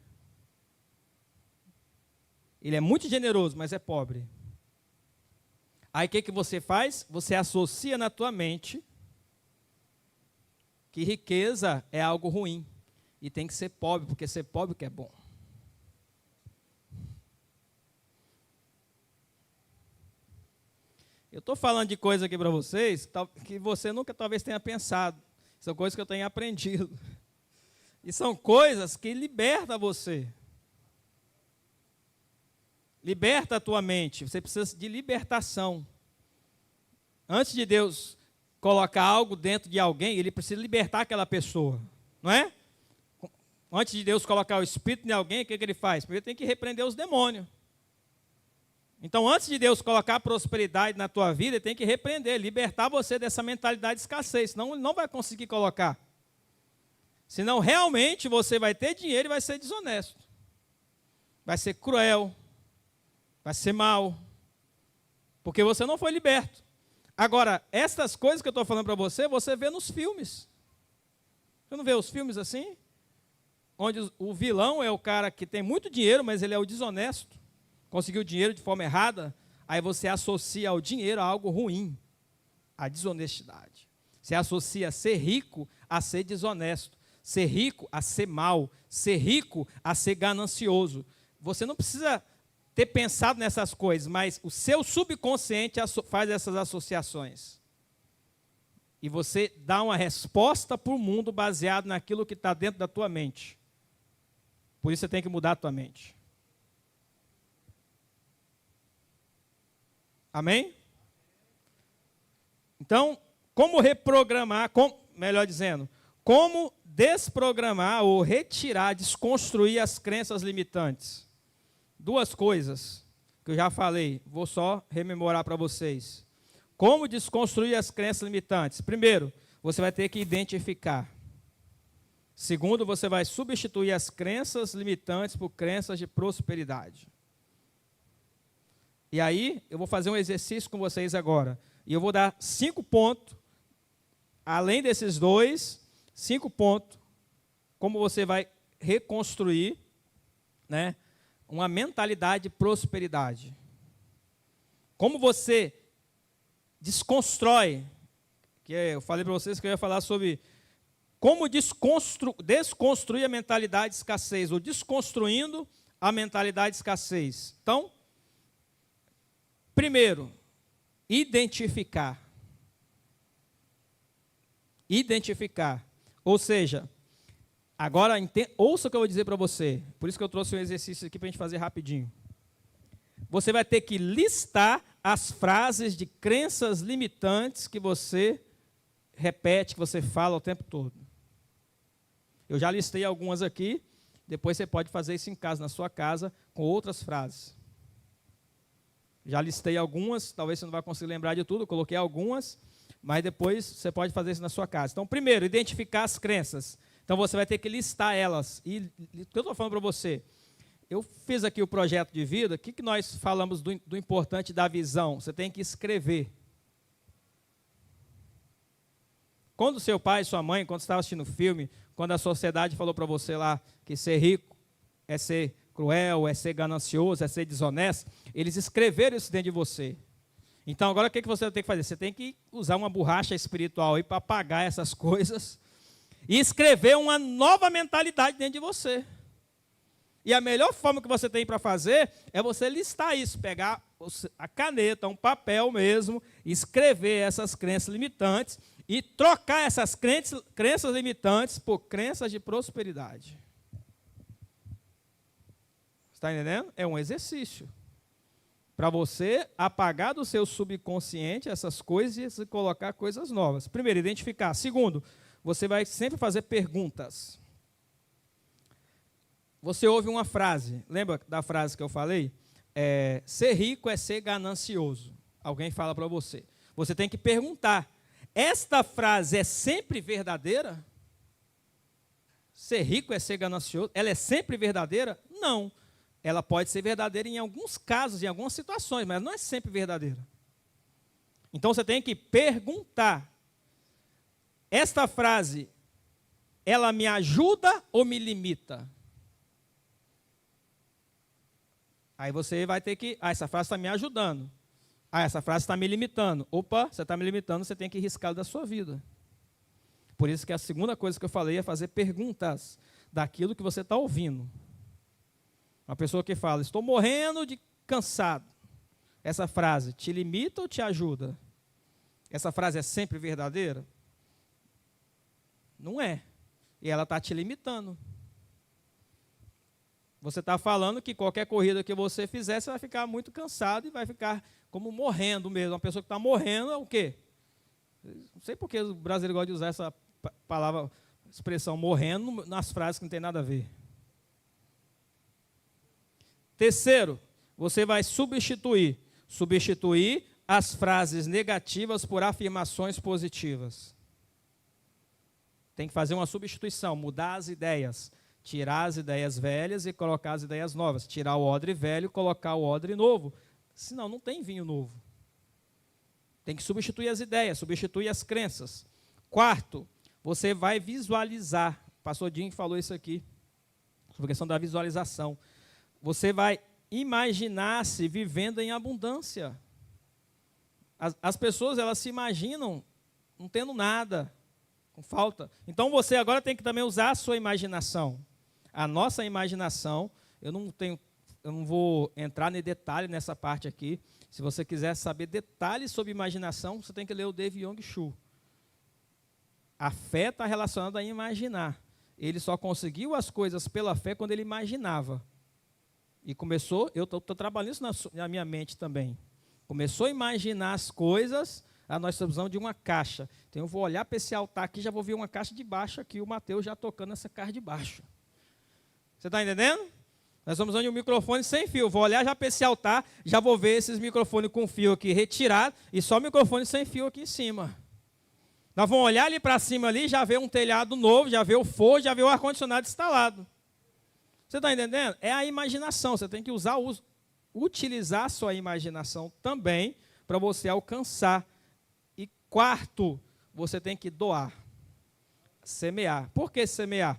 Ele é muito generoso, mas é pobre. Aí o que você faz? Você associa na tua mente que riqueza é algo ruim. E tem que ser pobre, porque ser pobre que é bom. Eu estou falando de coisa aqui para vocês que você nunca talvez tenha pensado. São coisas que eu tenho aprendido. E são coisas que libertam você. Liberta a tua mente. Você precisa de libertação. Antes de Deus colocar algo dentro de alguém, Ele precisa libertar aquela pessoa. Não é? Antes de Deus colocar o Espírito em alguém, o que Ele faz? Primeiro tem que repreender os demônios. Então, antes de Deus colocar prosperidade na tua vida, Ele tem que repreender, libertar você dessa mentalidade de escassez. Senão, Ele não vai conseguir colocar. Senão, realmente, você vai ter dinheiro e vai ser desonesto. Vai ser cruel. Vai ser mal. Porque você não foi liberto. Agora, essas coisas que eu estou falando para você, você vê nos filmes. Você não vê os filmes assim? Onde o vilão é o cara que tem muito dinheiro, mas ele é o desonesto. Conseguiu dinheiro de forma errada. Aí você associa o dinheiro a algo ruim. A desonestidade. Você associa ser rico a ser desonesto. Ser rico a ser mal. Ser rico a ser ganancioso. Você não precisa ter pensado nessas coisas, mas o seu subconsciente faz essas associações. e você dá uma resposta para o mundo baseado naquilo que está dentro da tua mente. Por isso você tem que mudar a tua mente. Amém? Então, como reprogramar, melhor dizendo, como desprogramar ou retirar, desconstruir as crenças limitantes? Duas coisas que eu já falei, vou só rememorar para vocês. Como desconstruir as crenças limitantes? Primeiro, você vai ter que identificar. Segundo, você vai substituir as crenças limitantes por crenças de prosperidade. E aí, eu vou fazer um exercício com vocês agora. E eu vou dar 5 pontos, além desses 2, 5 pontos, como você vai reconstruir, né, uma mentalidade de prosperidade. Como você desconstrói, que eu falei para vocês que eu ia falar sobre como desconstruir a mentalidade de escassez, ou desconstruindo a mentalidade de escassez. Então, primeiro, identificar. Identificar. Ou seja, agora ouça o que eu vou dizer para você. Por isso que eu trouxe um exercício aqui para a gente fazer rapidinho. Você vai ter que listar as frases de crenças limitantes que você repete, que você fala o tempo todo. Eu já listei algumas aqui, depois você pode fazer isso em casa, na sua casa, com outras frases. Já listei algumas, talvez você não vai conseguir lembrar de tudo, coloquei algumas, mas depois você pode fazer isso na sua casa. Então, primeiro, identificar as crenças. Então, você vai ter que listar elas. E o que eu estou falando para você? Eu fiz aqui o projeto de vida, o que nós falamos do importante da visão? Você tem que escrever. Quando seu pai e sua mãe, quando você estava assistindo o filme, quando a sociedade falou para você lá que ser rico é ser cruel, é ser ganancioso, é ser desonesto, eles escreveram isso dentro de você. Então, agora o que você tem que fazer? Você tem que usar uma borracha espiritual aí para apagar essas coisas e escrever uma nova mentalidade dentro de você. E a melhor forma que você tem para fazer é você listar isso, pegar a caneta, um papel mesmo, escrever essas crenças limitantes e trocar essas crenças limitantes por crenças de prosperidade. Está entendendo? É um exercício para você apagar do seu subconsciente essas coisas e colocar coisas novas. Primeiro, identificar. Segundo, você vai sempre fazer perguntas. Você ouve uma frase, lembra da frase que eu falei? Ser rico é ser ganancioso. Alguém fala para você. Você tem que perguntar, esta frase é sempre verdadeira? Ser rico é ser ganancioso? Ela é sempre verdadeira? Não. Ela pode ser verdadeira em alguns casos, em algumas situações, mas não é sempre verdadeira. Então você tem que perguntar, esta frase, ela me ajuda ou me limita? Aí você vai ter que, essa frase está me ajudando. Essa frase está me limitando. Opa, você está me limitando, você tem que riscá-la da sua vida. Por isso que a segunda coisa que eu falei é fazer perguntas daquilo que você está ouvindo. Uma pessoa que fala, estou morrendo de cansado. Essa frase te limita ou te ajuda? Essa frase é sempre verdadeira? Não é. E ela está te limitando. Você está falando que qualquer corrida que você fizer, você vai ficar muito cansado e vai ficar como morrendo mesmo. Uma pessoa que está morrendo é o quê? Não sei por que o brasileiro gosta de usar essa palavra, expressão morrendo nas frases que não tem nada a ver. Terceiro, você vai substituir as frases negativas por afirmações positivas. Tem que fazer uma substituição, mudar as ideias. Tirar as ideias velhas e colocar as ideias novas. Tirar o odre velho e colocar o odre novo. Senão, não tem vinho novo. Tem que substituir as ideias, substituir as crenças. Quarto, você vai visualizar. O pastor Dinho falou isso aqui, sobre a questão da visualização. Você vai imaginar-se vivendo em abundância. As pessoas, elas se imaginam não tendo nada, com falta. Então, você agora tem que também usar a sua imaginação. A nossa imaginação, eu não vou entrar em detalhe nessa parte aqui. Se você quiser saber detalhes sobre imaginação, você tem que ler o David Yong Chu. A fé está relacionada a imaginar. Ele só conseguiu as coisas pela fé quando ele imaginava. E começou, eu estou trabalhando isso na minha mente também. Começou a imaginar as coisas, nós precisamos de uma caixa. Então eu vou olhar para esse altar aqui, já vou ver uma caixa de baixo aqui, o Mateus já tocando essa caixa de baixo. Você está entendendo? Nós vamos usando um microfone sem fio. Vou olhar já para esse altar, já vou ver esses microfones com fio aqui retirado e só microfone sem fio aqui em cima. Nós vamos olhar ali para cima ali, já vê um telhado novo, já vê o forro, já vê o ar-condicionado instalado. Você está entendendo? É a imaginação. Você tem que utilizar a sua imaginação também para você alcançar. E quarto, você tem que doar, semear. Por que semear?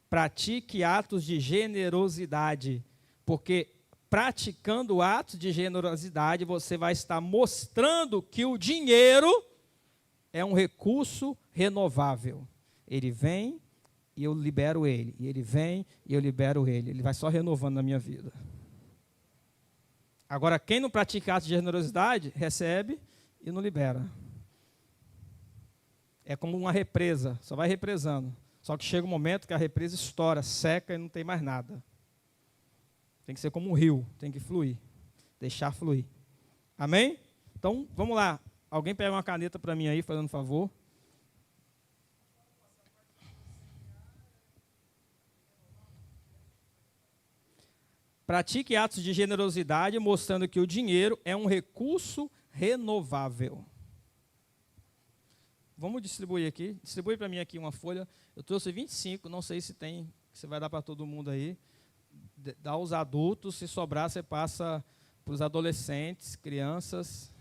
Pratique atos de generosidade, porque praticando atos de generosidade, você vai estar mostrando que o dinheiro é um recurso renovável. Ele vem e eu libero ele. E ele vem e eu libero ele. Ele vai só renovando na minha vida. Agora, quem não pratica atos de generosidade, recebe e não libera. É como uma represa, só vai represando. Só que chega um momento que a represa estoura, seca e não tem mais nada. Tem que ser como um rio, tem que fluir. Deixar fluir. Amém? Então, vamos lá. Alguém pega uma caneta para mim aí, fazendo um favor. Pratique atos de generosidade, mostrando que o dinheiro é um recurso renovável. Vamos distribuir aqui. Distribui para mim aqui uma folha. Eu trouxe 25, não sei se tem, se vai dar para todo mundo aí. Dá aos adultos, se sobrar, você passa para os adolescentes, crianças.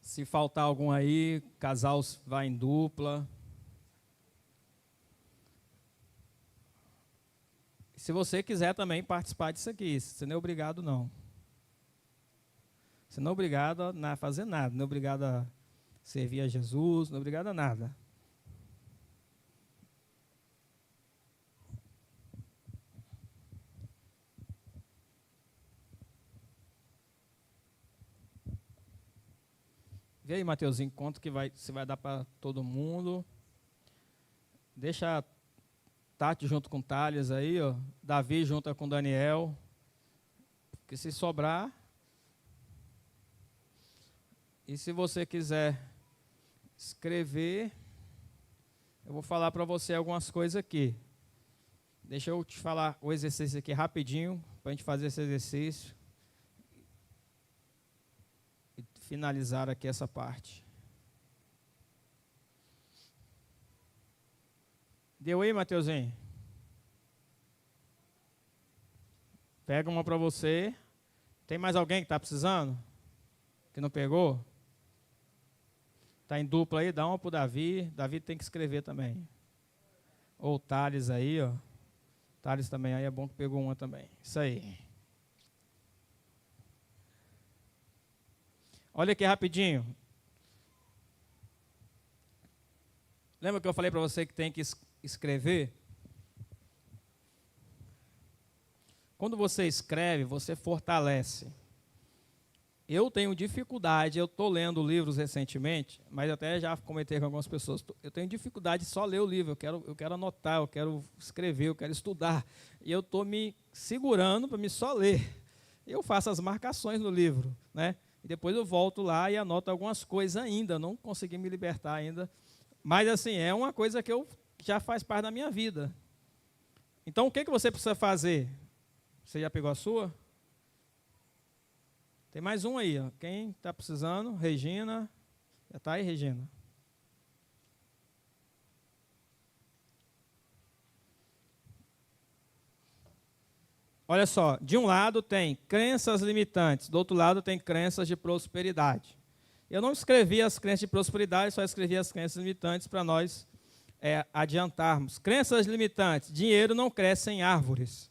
Se faltar algum aí, casal vai em dupla. Se você quiser também participar disso aqui, você não é obrigado não. Você não é obrigado a fazer nada, não é obrigado a servir a Jesus, não é obrigado a nada. Vê aí, Mateuzinho, quanto que se vai dar para todo mundo. Deixa a Tati junto com Thales aí, ó. Davi junto com Daniel. Porque se sobrar. E se você quiser escrever, eu vou falar para você algumas coisas aqui. Deixa eu te falar o exercício aqui rapidinho, para a gente fazer esse exercício. Finalizar aqui essa parte. Deu aí, Mateuzinho? Pega uma para você. Tem mais alguém que está precisando? Que não pegou? Está em dupla aí? Dá uma para o Davi. Davi tem que escrever também. Ou o Thales aí, ó. Thales também aí é bom que pegou uma também. Isso aí. Olha aqui rapidinho. Lembra que eu falei para você que tem que escrever? Quando você escreve, você fortalece. Eu tenho dificuldade, eu estou lendo livros recentemente, mas até já comentei com algumas pessoas, eu tenho dificuldade de só ler o livro, eu quero anotar, eu quero escrever, eu quero estudar. E eu estou me segurando para me só ler. Eu faço as marcações no livro, né? E depois eu volto lá e anoto algumas coisas ainda, não consegui me libertar ainda. Mas, assim, é uma coisa que já faz parte da minha vida. Então, o que você precisa fazer? Você já pegou a sua? Tem mais um aí, ó. Quem está precisando? Regina. Já está aí, Regina? Olha só, de um lado tem crenças limitantes, do outro lado tem crenças de prosperidade. Eu não escrevi as crenças de prosperidade, só escrevi as crenças limitantes para nós adiantarmos. Crenças limitantes. Dinheiro não cresce em árvores.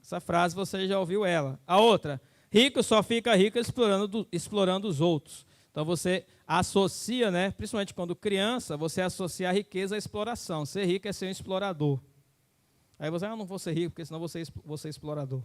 Essa frase você já ouviu ela. A outra. Rico só fica rico explorando os outros. Então você associa, né, principalmente quando criança, você associa a riqueza à exploração. Ser rico é ser um explorador. Aí você, não vou ser rico, porque senão vou ser explorador.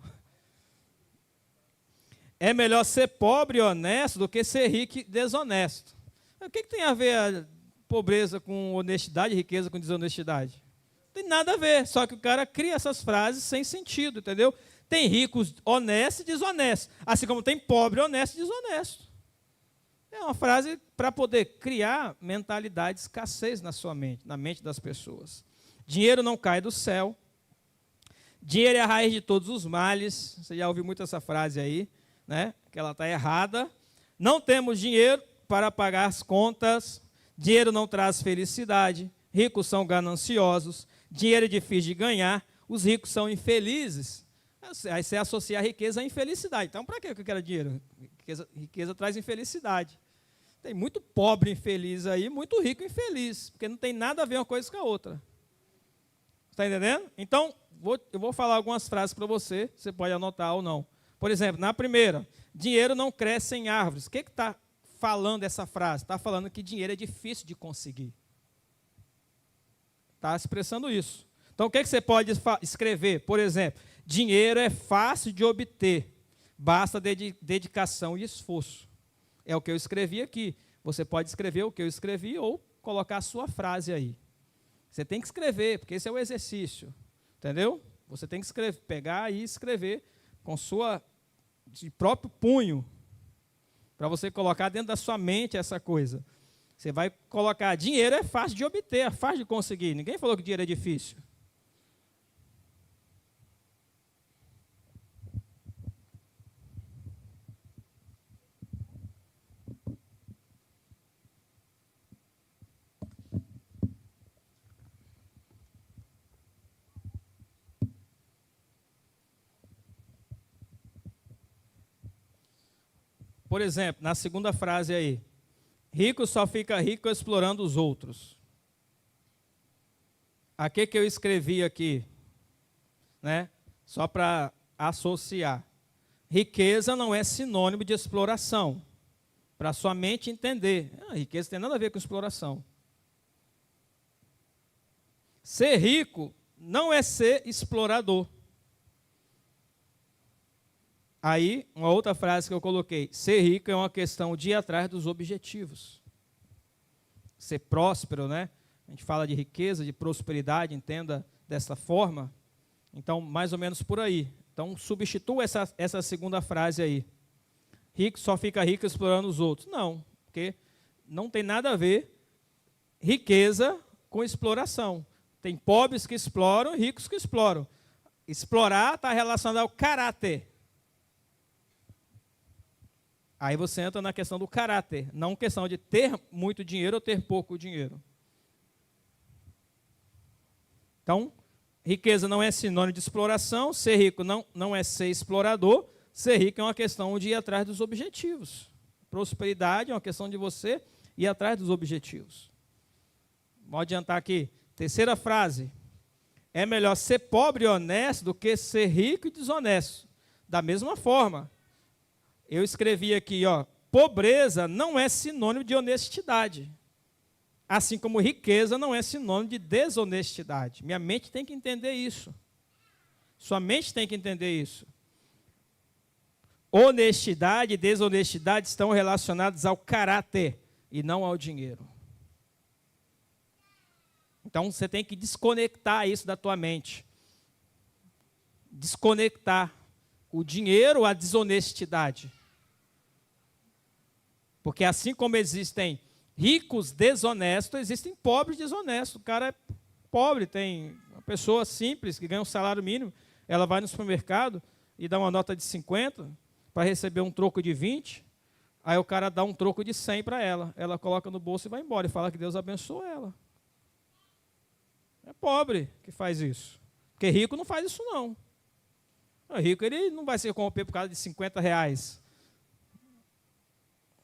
É melhor ser pobre e honesto do que ser rico e desonesto. O que tem a ver a pobreza com honestidade, riqueza com desonestidade? Não tem nada a ver, só que o cara cria essas frases sem sentido, entendeu? Tem ricos honestos e desonestos, assim como tem pobre honesto e desonesto. É uma frase para poder criar mentalidade de escassez na sua mente, na mente das pessoas. Dinheiro não cai do céu. Dinheiro é a raiz de todos os males. Você já ouviu muito essa frase aí, né? Que ela está errada. Não temos dinheiro para pagar as contas. Dinheiro não traz felicidade. Ricos são gananciosos. Dinheiro é difícil de ganhar. Os ricos são infelizes. Aí você associa a riqueza à infelicidade. Então, para que eu quero dinheiro? Riqueza traz infelicidade. Tem muito pobre infeliz aí, muito rico infeliz, porque não tem nada a ver uma coisa com a outra. Está entendendo? Então, eu vou falar algumas frases para você, você pode anotar ou não. Por exemplo, na primeira, dinheiro não cresce em árvores. O que está falando essa frase? Está falando que dinheiro é difícil de conseguir. Está expressando isso. Então, o que você pode escrever? Por exemplo, dinheiro é fácil de obter, basta dedicação e esforço. É o que eu escrevi aqui. Você pode escrever o que eu escrevi ou colocar a sua frase aí. Você tem que escrever, porque esse é o exercício. Entendeu? Você tem que pegar e escrever com de próprio punho, para você colocar dentro da sua mente essa coisa. Você vai colocar, dinheiro é fácil de obter, é fácil de conseguir. Ninguém falou que dinheiro é difícil. Por exemplo, na segunda frase aí, rico só fica rico explorando os outros. A que eu escrevi aqui, né? Só para associar. Riqueza não é sinônimo de exploração. Para sua mente entender. Riqueza tem nada a ver com exploração. Ser rico não é ser explorador. Aí, uma outra frase que eu coloquei. Ser rico é uma questão de ir atrás dos objetivos. Ser próspero, né? A gente fala de riqueza, de prosperidade, entenda dessa forma. Então, mais ou menos por aí. Então, substitua essa segunda frase aí. Rico só fica rico explorando os outros. Não, porque não tem nada a ver riqueza com exploração. Tem pobres que exploram e ricos que exploram. Explorar está relacionado ao caráter. Aí você entra na questão do caráter, não questão de ter muito dinheiro ou ter pouco dinheiro. Então, riqueza não é sinônimo de exploração, ser rico não é ser explorador, ser rico é uma questão de ir atrás dos objetivos. Prosperidade é uma questão de você ir atrás dos objetivos. Vou adiantar aqui. Terceira frase. É melhor ser pobre e honesto do que ser rico e desonesto. Da mesma forma, eu escrevi aqui, pobreza não é sinônimo de honestidade. Assim como riqueza não é sinônimo de desonestidade. Minha mente tem que entender isso. Sua mente tem que entender isso. Honestidade e desonestidade estão relacionados ao caráter e não ao dinheiro. Então você tem que desconectar isso da tua mente. Desconectar o dinheiro à desonestidade. Porque assim como existem ricos desonestos, existem pobres desonestos. O cara é pobre, tem uma pessoa simples que ganha um salário mínimo, ela vai no supermercado e dá uma nota de 50 para receber um troco de 20, aí o cara dá um troco de 100 para ela. Ela coloca no bolso e vai embora e fala que Deus abençoa ela. É pobre que faz isso. Porque rico não faz isso não. O rico ele não vai se corromper por causa de 50 reais.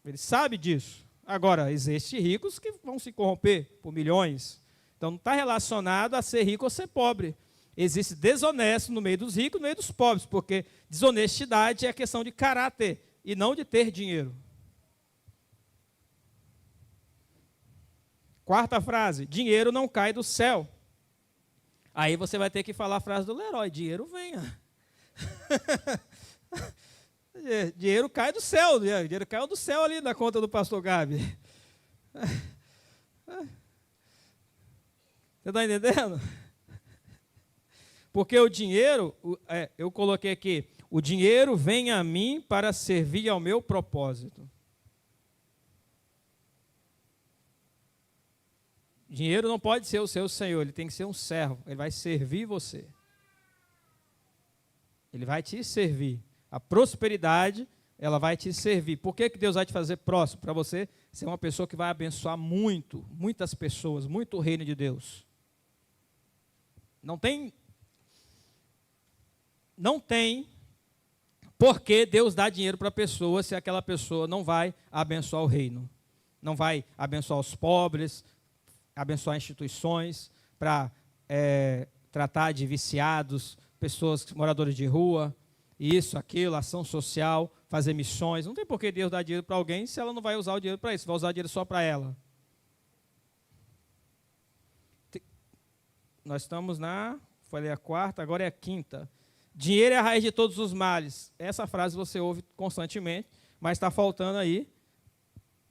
Ele sabe disso. Agora, existem ricos que vão se corromper por milhões. Então, não está relacionado a ser rico ou ser pobre. Existe desonesto no meio dos ricos e no meio dos pobres, porque desonestidade é questão de caráter e não de ter dinheiro. Quarta frase, dinheiro não cai do céu. Aí você vai ter que falar a frase do Leroy, dinheiro venha. Dinheiro cai do céu, dinheiro caiu do céu ali na conta do pastor Gabi. Você está entendendo? Porque o dinheiro, eu coloquei aqui, o dinheiro vem a mim para servir ao meu propósito. Dinheiro não pode ser o seu senhor, ele tem que ser um servo, ele vai servir você. Ele vai te servir. A prosperidade, ela vai te servir. Por que Deus vai te fazer próximo? Para você ser uma pessoa que vai abençoar muitas pessoas, muito o reino de Deus. Não tem por que Deus dá dinheiro para a pessoa se aquela pessoa não vai abençoar o reino. Não vai abençoar os pobres, abençoar instituições, para tratar de viciados, pessoas, moradores de rua, isso, aquilo, ação social, fazer missões. Não tem por que Deus dar dinheiro para alguém se ela não vai usar o dinheiro para isso, vai usar o dinheiro só para ela. Nós estamos foi a quarta, agora é a quinta. Dinheiro é a raiz de todos os males. Essa frase você ouve constantemente, mas está faltando aí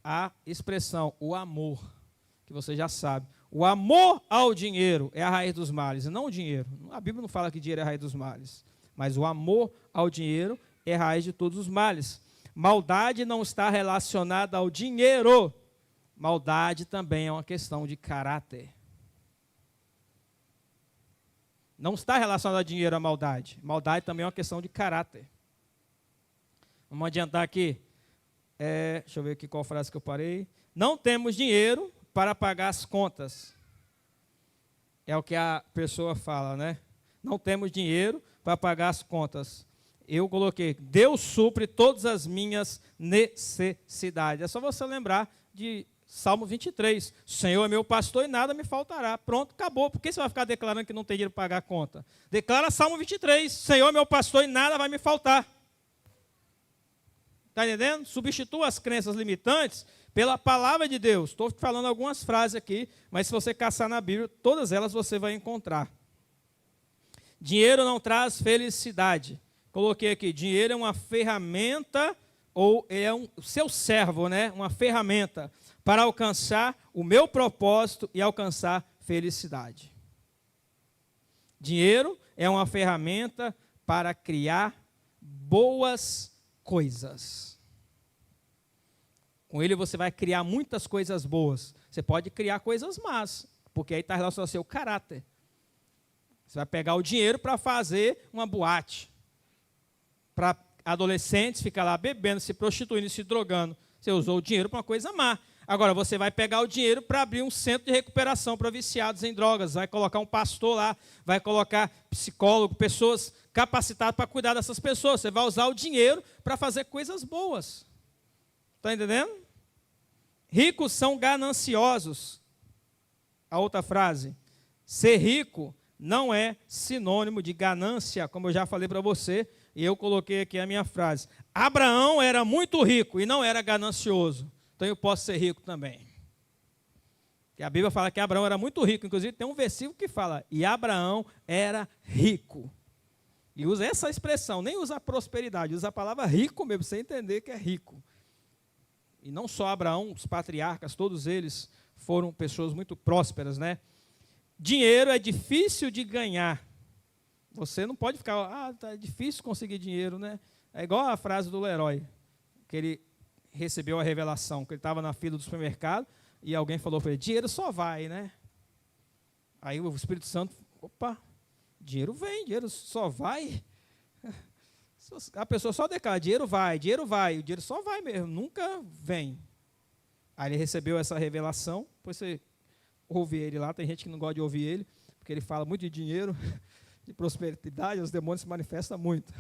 a expressão, o amor, que você já sabe. O amor ao dinheiro é a raiz dos males, e não o dinheiro. A Bíblia não fala que dinheiro é a raiz dos males, mas o amor ao dinheiro é a raiz de todos os males. Maldade não está relacionada ao dinheiro. Maldade também é uma questão de caráter. Não está relacionado a dinheiro a maldade. Maldade também é uma questão de caráter. Vamos adiantar aqui. Deixa eu ver aqui qual frase que eu parei. Não temos dinheiro para pagar as contas. É o que a pessoa fala, né? Não temos dinheiro para pagar as contas. Eu coloquei, Deus supre todas as minhas necessidades. É só você lembrar de Salmo 23, o Senhor é meu pastor e nada me faltará. Pronto, acabou. Por que você vai ficar declarando que não tem dinheiro para pagar a conta? Declara Salmo 23, Senhor é meu pastor e nada vai me faltar. Está entendendo? Substitua as crenças limitantes pela palavra de Deus. Estou falando algumas frases aqui, mas se você caçar na Bíblia, todas elas você vai encontrar. Dinheiro não traz felicidade. Coloquei aqui, dinheiro é uma ferramenta, ou é seu servo, né? Uma ferramenta para alcançar o meu propósito e alcançar felicidade. Dinheiro é uma ferramenta para criar boas coisas. Com ele você vai criar muitas coisas boas. Você pode criar coisas más, porque aí está relacionado ao seu caráter. Você vai pegar o dinheiro para fazer uma boate. Para adolescentes ficar lá bebendo, se prostituindo, se drogando. Você usou o dinheiro para uma coisa má. Agora, você vai pegar o dinheiro para abrir um centro de recuperação para viciados em drogas, vai colocar um pastor lá, vai colocar psicólogo, pessoas capacitadas para cuidar dessas pessoas. Você vai usar o dinheiro para fazer coisas boas. Está entendendo? Ricos são gananciosos. A outra frase, ser rico não é sinônimo de ganância, como eu já falei para você, e eu coloquei aqui a minha frase. Abraão era muito rico e não era ganancioso. Então eu posso ser rico também. Porque a Bíblia fala que Abraão era muito rico. Inclusive tem um versículo que fala, e Abraão era rico. E usa essa expressão, nem usa a prosperidade, usa a palavra rico mesmo, sem entender que é rico. E não só Abraão, os patriarcas, todos eles foram pessoas muito prósperas, né? Dinheiro é difícil de ganhar. Você não pode ficar, tá difícil conseguir dinheiro, né? É igual a frase do Leroy, que ele recebeu a revelação, que ele estava na fila do supermercado e alguém falou para ele, dinheiro só vai, né? Aí o Espírito Santo, opa, dinheiro vem, dinheiro só vai. A pessoa só declara, dinheiro vai, o dinheiro só vai mesmo, nunca vem. Aí ele recebeu essa revelação, depois você ouve ele lá, tem gente que não gosta de ouvir ele, porque ele fala muito de dinheiro, de prosperidade, os demônios se manifestam muito.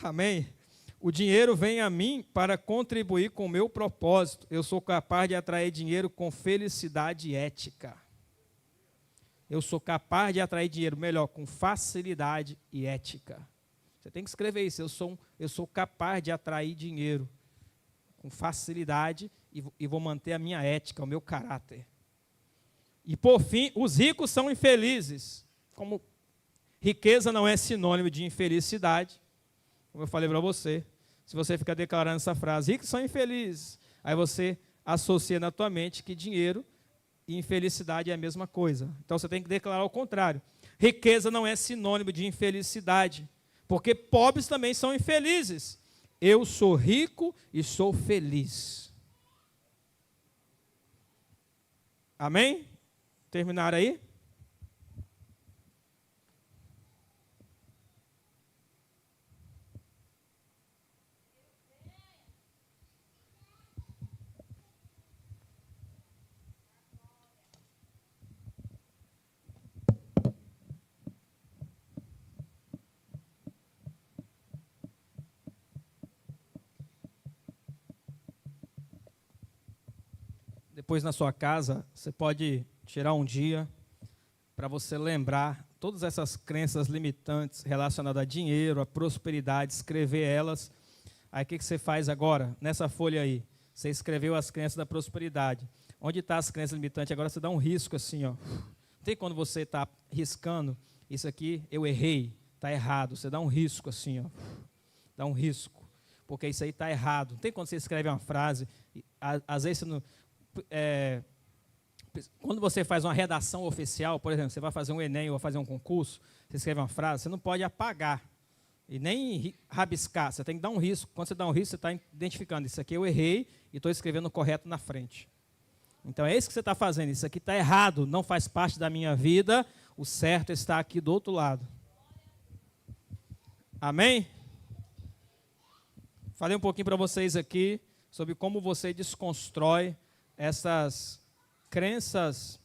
Amém? O dinheiro vem a mim para contribuir com o meu propósito. Eu sou capaz de atrair dinheiro com felicidade e ética. Eu sou capaz de atrair dinheiro, melhor, com facilidade e ética. Você tem que escrever isso. Eu sou capaz de atrair dinheiro com facilidade e vou manter a minha ética, o meu caráter. E, por fim, os ricos são infelizes. Como riqueza não é sinônimo de infelicidade, como eu falei para você, se você ficar declarando essa frase, ricos são infelizes, aí você associa na tua mente que dinheiro e infelicidade é a mesma coisa. Então você tem que declarar o contrário. Riqueza não é sinônimo de infelicidade, porque pobres também são infelizes. Eu sou rico e sou feliz. Amém? Terminaram aí? Depois na sua casa, você pode tirar um dia para você lembrar todas essas crenças limitantes relacionadas a dinheiro, a prosperidade, escrever elas. Aí o que você faz agora? Nessa folha aí, você escreveu as crenças da prosperidade. Onde está as crenças limitantes? Agora você dá um risco assim, ó. Tem quando você está riscando, isso aqui eu errei, está errado. Você dá um risco assim, ó. Dá um risco, porque isso aí está errado. Tem quando você escreve uma frase, às vezes você não... quando você faz uma redação oficial, por exemplo, você vai fazer um Enem ou fazer um concurso, você escreve uma frase, você não pode apagar e nem rabiscar, você tem que dar um risco. Quando você dá um risco, você está identificando, isso aqui eu errei e estou escrevendo correto na frente. Então é isso que você está fazendo, isso aqui está errado, não faz parte da minha vida, o certo está aqui do outro lado. Amém? Falei um pouquinho para vocês aqui sobre como você desconstrói essas crenças,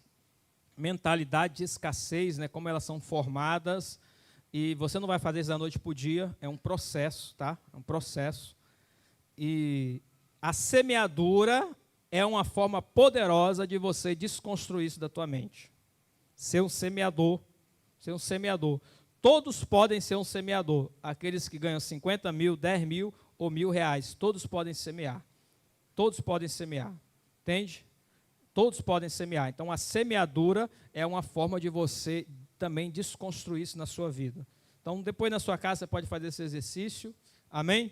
mentalidade de escassez, né, como elas são formadas, e você não vai fazer isso da noite para o dia, é um processo, tá? É um processo. E a semeadura é uma forma poderosa de você desconstruir isso da tua mente. Ser um semeador, ser um semeador. Todos podem ser um semeador. Aqueles que ganham 50 mil, 10 mil ou R$1.000, todos podem semear. Todos podem semear. Entende? Todos podem semear. Então, a semeadura é uma forma de você também desconstruir isso na sua vida. Então, depois na sua casa, você pode fazer esse exercício. Amém?